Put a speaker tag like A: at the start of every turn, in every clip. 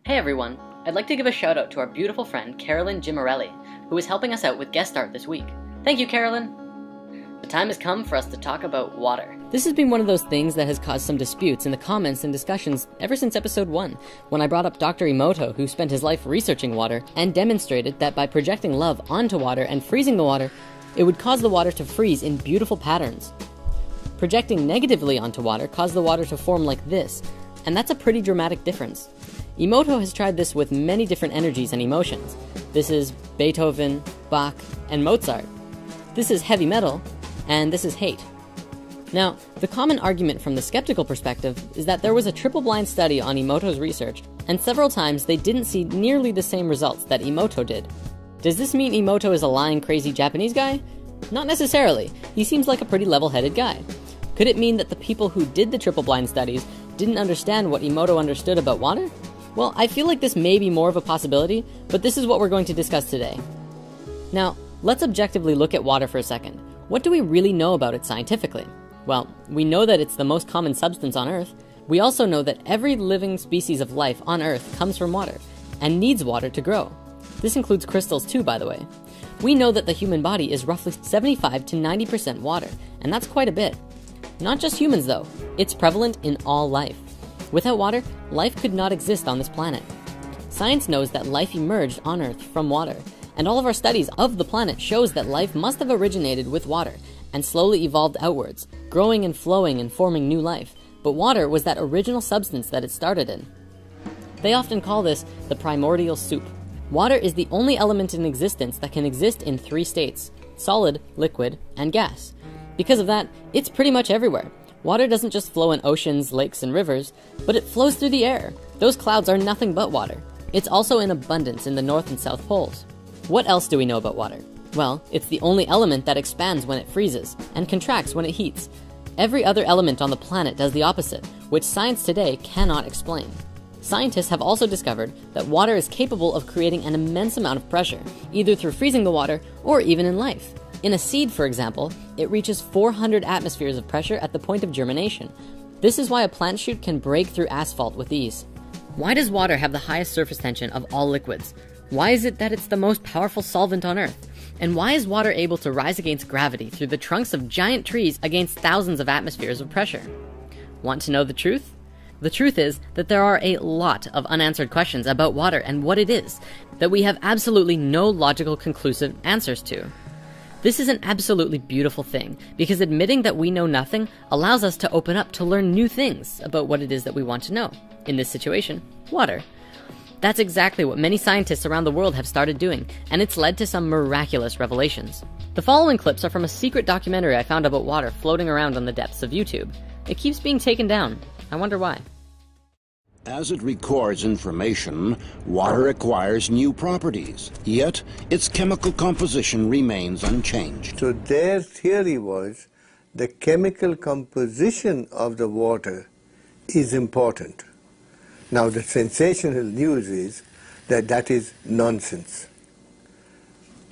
A: Hey everyone, I'd like to give a shout out to our beautiful friend Carolyn Gimarelli, who is helping us out with guest art this week. Thank you, Carolyn! The time has come for us to talk about water. This has been one of those things that has caused some disputes in the comments and discussions ever since episode 1, when I brought up Dr. Emoto, who spent his life researching water and demonstrated that by projecting love onto water and freezing the water, it would cause the water to freeze in beautiful patterns. Projecting negatively onto water caused the water to form like this, and that's a pretty dramatic difference. Emoto has tried this with many different energies and emotions. This is Beethoven, Bach, and Mozart. This is heavy metal, and this is hate. Now, the common argument from the skeptical perspective is that there was a triple-blind study on Emoto's research, and several times they didn't see nearly the same results that Emoto did. Does this mean Emoto is a lying, crazy Japanese guy? Not necessarily. He seems like a pretty level-headed guy. Could it mean that the people who did the triple-blind studies didn't understand what Emoto understood about water? Well, I feel like this may be more of a possibility, but this is what we're going to discuss today. Now, let's objectively look at water for a second. What do we really know about it scientifically? Well, we know that it's the most common substance on Earth. We also know that every living species of life on Earth comes from water, and needs water to grow. This includes crystals too, by the way. We know that the human body is roughly 75 to 90% water, and that's quite a bit. Not just humans though, it's prevalent in all life. Without water, life could not exist on this planet. Science knows that life emerged on Earth from water, and all of our studies of the planet shows that life must have originated with water and slowly evolved outwards, growing and flowing and forming new life. But water was that original substance that it started in. They often call this the primordial soup. Water is the only element in existence that can exist in 3 states: solid, liquid, and gas. Because of that, it's pretty much everywhere. Water doesn't just flow in oceans, lakes, and rivers, but it flows through the air. Those clouds are nothing but water. It's also in abundance in the North and South Poles. What else do we know about water? Well, it's the only element that expands when it freezes, and contracts when it heats. Every other element on the planet does the opposite, which science today cannot explain. Scientists have also discovered that water is capable of creating an immense amount of pressure, either through freezing the water or even in life. In a seed, for example, it reaches 400 atmospheres of pressure at the point of germination. This is why a plant shoot can break through asphalt with ease. Why does water have the highest surface tension of all liquids? Why is it that it's the most powerful solvent on Earth? And why is water able to rise against gravity through the trunks of giant trees against thousands of atmospheres of pressure? Want to know the truth? The truth is that there are a lot of unanswered questions about water and what it is, that we have absolutely no logical conclusive answers to. This is an absolutely beautiful thing, because admitting that we know nothing allows us to open up to learn new things about what it is that we want to know. In this situation, water. That's exactly what many scientists around the world have started doing, and it's led to some miraculous revelations. The following clips are from a secret documentary I found about water floating around on the depths of YouTube. It keeps being taken down. I wonder why.
B: As it records information, water acquires new properties, yet its chemical composition remains unchanged.
C: So their theory was the chemical composition of the water is important. Now the sensational news is that that is nonsense.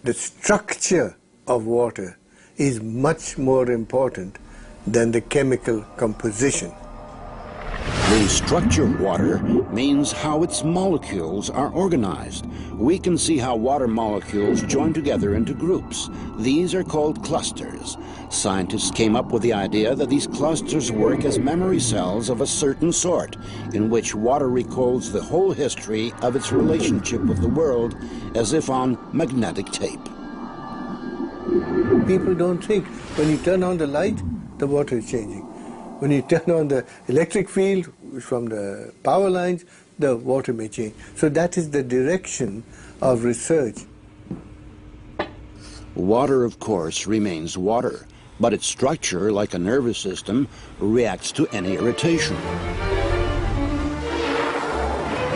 C: The structure of water is much more important than the chemical composition.
B: The structure of water means how its molecules are organized. We can see how water molecules join together into groups. These are called clusters. Scientists came up with the idea that these clusters work as memory cells of a certain sort, in which water recalls the whole history of its relationship with the world as if on magnetic tape.
C: People don't think when you turn on the light, the water is changing. When you turn on the electric field from the power lines, the water may change. So that is the direction of research.
B: Water, of course, remains water, but its structure, like a nervous system, reacts to any irritation.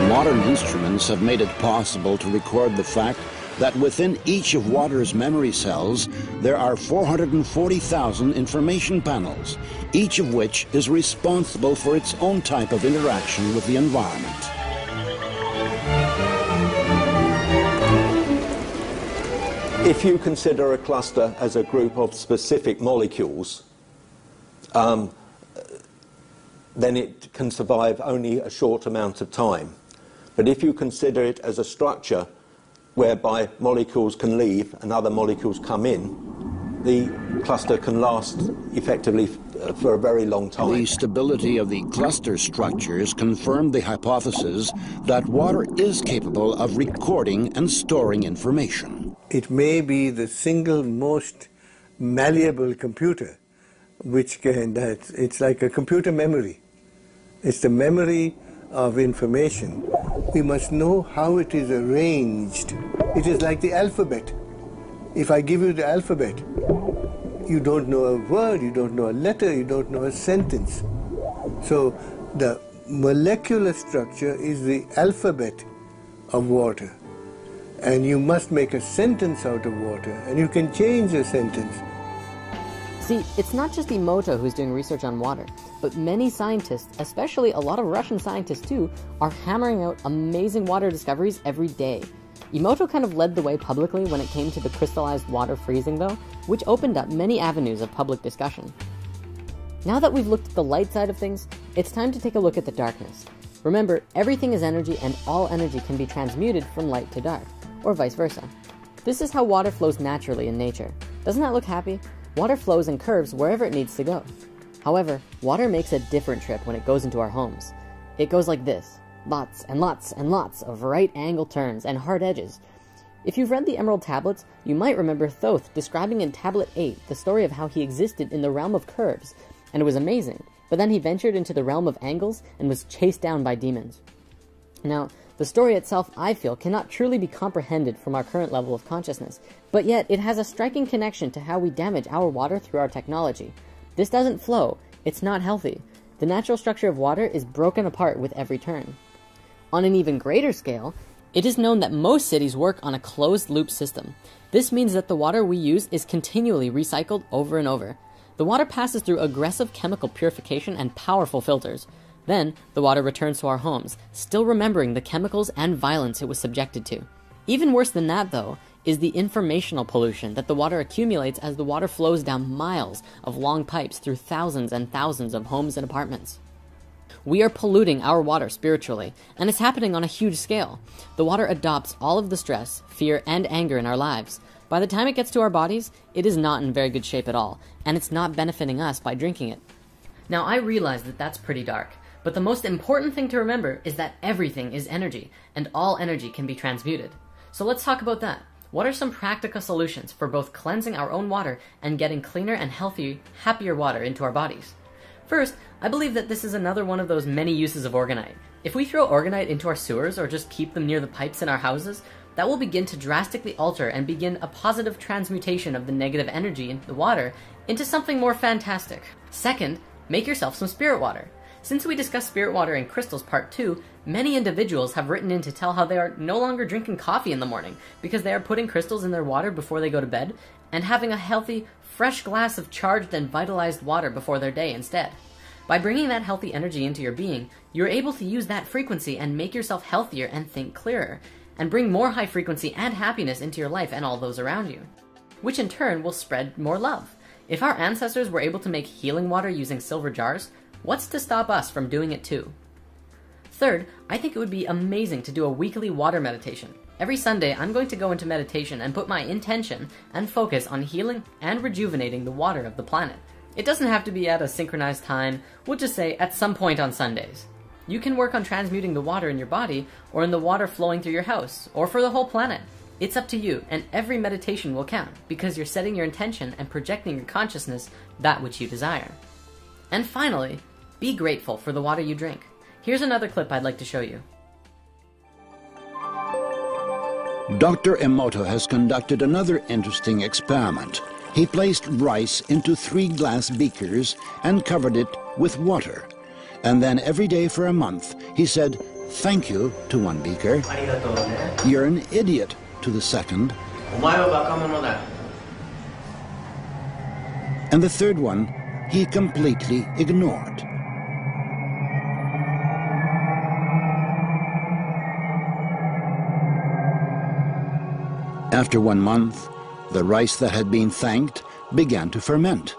B: Modern instruments have made it possible to record the fact that within each of water's memory cells, there are 440,000 information panels, each of which is responsible for its own type of interaction with the environment.
D: If you consider a cluster as a group of specific molecules, then it can survive only a short amount of time. But if you consider it as a structure whereby molecules can leave and other molecules come in, the cluster can last effectively for a very long time.
B: The stability of the cluster structures confirmed the hypothesis that water is capable of recording and storing information.
C: It may be the single most malleable computer, which can, it's like a computer memory. It's the memory of information. We must know how it is arranged. It is like the alphabet. If I give you the alphabet, you don't know a word, you don't know a letter, you don't know a sentence. So the molecular structure is the alphabet of water. And you must make a sentence out of water, and you can change a sentence.
A: See, it's not just Emoto who's doing research on water, but many scientists, especially a lot of Russian scientists too, are hammering out amazing water discoveries every day. Emoto kind of led the way publicly when it came to the crystallized water freezing though, which opened up many avenues of public discussion. Now that we've looked at the light side of things, it's time to take a look at the darkness. Remember, everything is energy and all energy can be transmuted from light to dark, or vice versa. This is how water flows naturally in nature. Doesn't that look happy? Water flows and curves wherever it needs to go. However, water makes a different trip when it goes into our homes. It goes like this. Lots and lots and lots of right angle turns and hard edges. If you've read the Emerald Tablets, you might remember Thoth describing in Tablet 8 the story of how he existed in the realm of curves, and it was amazing, but then he ventured into the realm of angles and was chased down by demons. Now, the story itself, I feel, cannot truly be comprehended from our current level of consciousness, but yet it has a striking connection to how we damage our water through our technology. This doesn't flow, it's not healthy. The natural structure of water is broken apart with every turn. On an even greater scale, it is known that most cities work on a closed-loop system. This means that the water we use is continually recycled over and over. The water passes through aggressive chemical purification and powerful filters. Then, the water returns to our homes, still remembering the chemicals and violence it was subjected to. Even worse than that, though, is the informational pollution that the water accumulates as the water flows down miles of long pipes through thousands and thousands of homes and apartments. We are polluting our water spiritually, and it's happening on a huge scale. The water adopts all of the stress, fear, and anger in our lives. By the time it gets to our bodies, it is not in very good shape at all, and it's not benefiting us by drinking it. Now, I realize that that's pretty dark, but the most important thing to remember is that everything is energy, and all energy can be transmuted. So let's talk about that. What are some practical solutions for both cleansing our own water and getting cleaner and healthier, happier water into our bodies? First, I believe that this is another one of those many uses of orgonite. If we throw orgonite into our sewers or just keep them near the pipes in our houses, that will begin to drastically alter and begin a positive transmutation of the negative energy in the water into something more fantastic. Second, make yourself some spirit water. Since we discussed spirit water in crystals part 2, many individuals have written in to tell how they are no longer drinking coffee in the morning because they are putting crystals in their water before they go to bed and having a healthy, fresh glass of charged and vitalized water before their day instead. By bringing that healthy energy into your being, you're able to use that frequency and make yourself healthier and think clearer, and bring more high frequency and happiness into your life and all those around you, which in turn will spread more love. If our ancestors were able to make healing water using silver jars, what's to stop us from doing it too? Third, I think it would be amazing to do a weekly water meditation. Every Sunday, I'm going to go into meditation and put my intention and focus on healing and rejuvenating the water of the planet. It doesn't have to be at a synchronized time, we'll just say at some point on Sundays. You can work on transmuting the water in your body, or in the water flowing through your house, or for the whole planet. It's up to you, and every meditation will count, because you're setting your intention and projecting your consciousness that which you desire. And finally, be grateful for the water you drink. Here's another clip I'd like to show you.
B: Dr. Emoto has conducted another interesting experiment. He placed rice into 3 glass beakers and covered it with water. And then every day for a month, he said, "Thank you" to one beaker, "You're an idiot" to the second, and the third one he completely ignored. After 1 month, the rice that had been thanked began to ferment,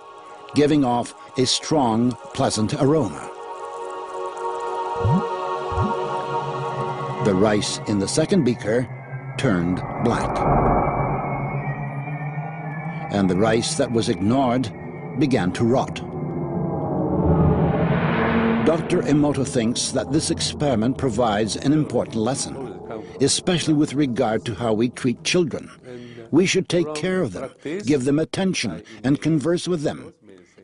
B: giving off a strong, pleasant aroma. The rice in the second beaker turned black. And the rice that was ignored began to rot. Dr. Emoto thinks that this experiment provides an important lesson, especially with regard to how we treat children. We should take care of them, give them attention, and converse with them.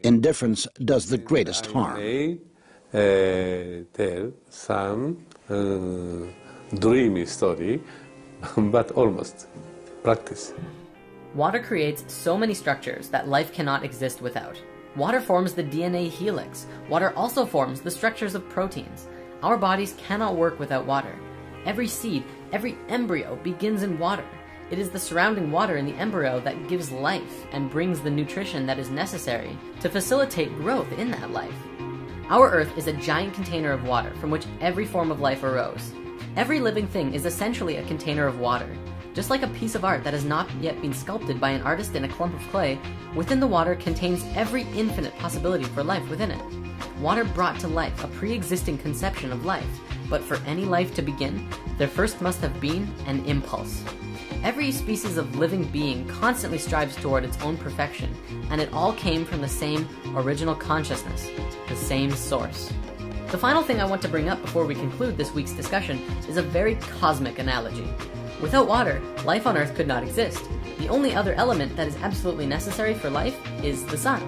B: Indifference does the greatest harm.
E: Tell some dreamy story, but almost practice.
A: Water creates so many structures that life cannot exist without. Water forms the DNA helix. Water also forms the structures of proteins. Our bodies cannot work without water. Every seed, every embryo begins in water. It is the surrounding water in the embryo that gives life and brings the nutrition that is necessary to facilitate growth in that life. Our Earth is a giant container of water from which every form of life arose. Every living thing is essentially a container of water. Just like a piece of art that has not yet been sculpted by an artist in a clump of clay, within the water contains every infinite possibility for life within it. Water brought to life a pre-existing conception of life, but for any life to begin, there first must have been an impulse. Every species of living being constantly strives toward its own perfection, and it all came from the same original consciousness, the same source. The final thing I want to bring up before we conclude this week's discussion is a very cosmic analogy. Without water, life on Earth could not exist. The only other element that is absolutely necessary for life is the sun.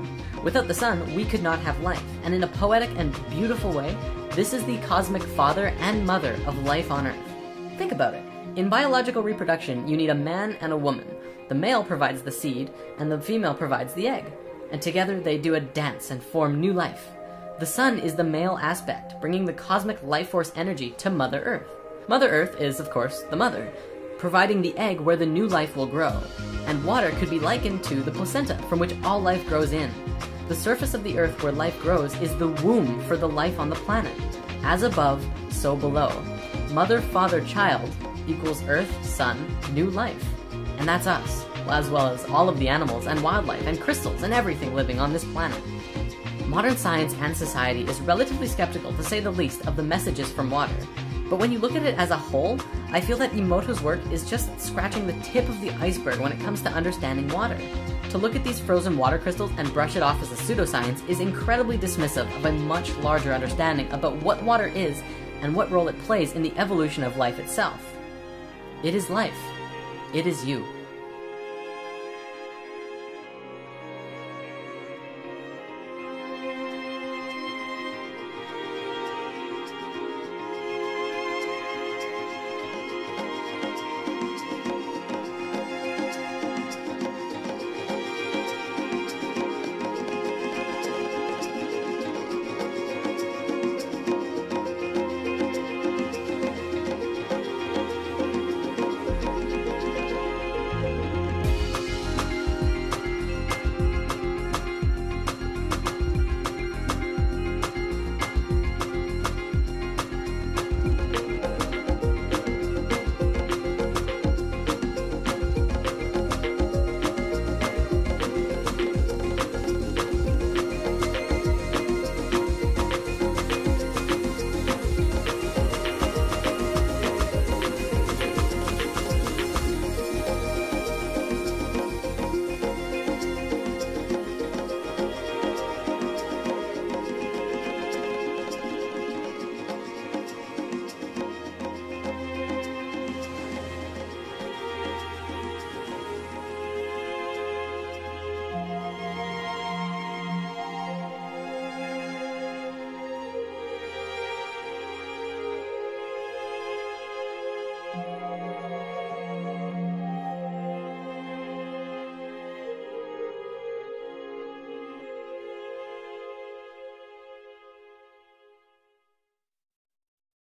A: Without the sun, we could not have life, and in a poetic and beautiful way, this is the cosmic father and mother of life on Earth. Think about it. In biological reproduction, you need a man and a woman. The male provides the seed, and the female provides the egg. And together they do a dance and form new life. The sun is the male aspect, bringing the cosmic life force energy to Mother Earth. Mother Earth is, of course, the mother, providing the egg where the new life will grow. And water could be likened to the placenta, from which all life grows in. The surface of the Earth where life grows is the womb for the life on the planet. As above, so below. Mother, father, child equals Earth, sun, new life. And that's us, as well as all of the animals and wildlife and crystals and everything living on this planet. Modern science and society is relatively skeptical, to say the least, of the messages from water. But when you look at it as a whole, I feel that Emoto's work is just scratching the tip of the iceberg when it comes to understanding water. To look at these frozen water crystals and brush it off as a pseudoscience is incredibly dismissive of a much larger understanding about what water is and what role it plays in the evolution of life itself. It is life. It is you.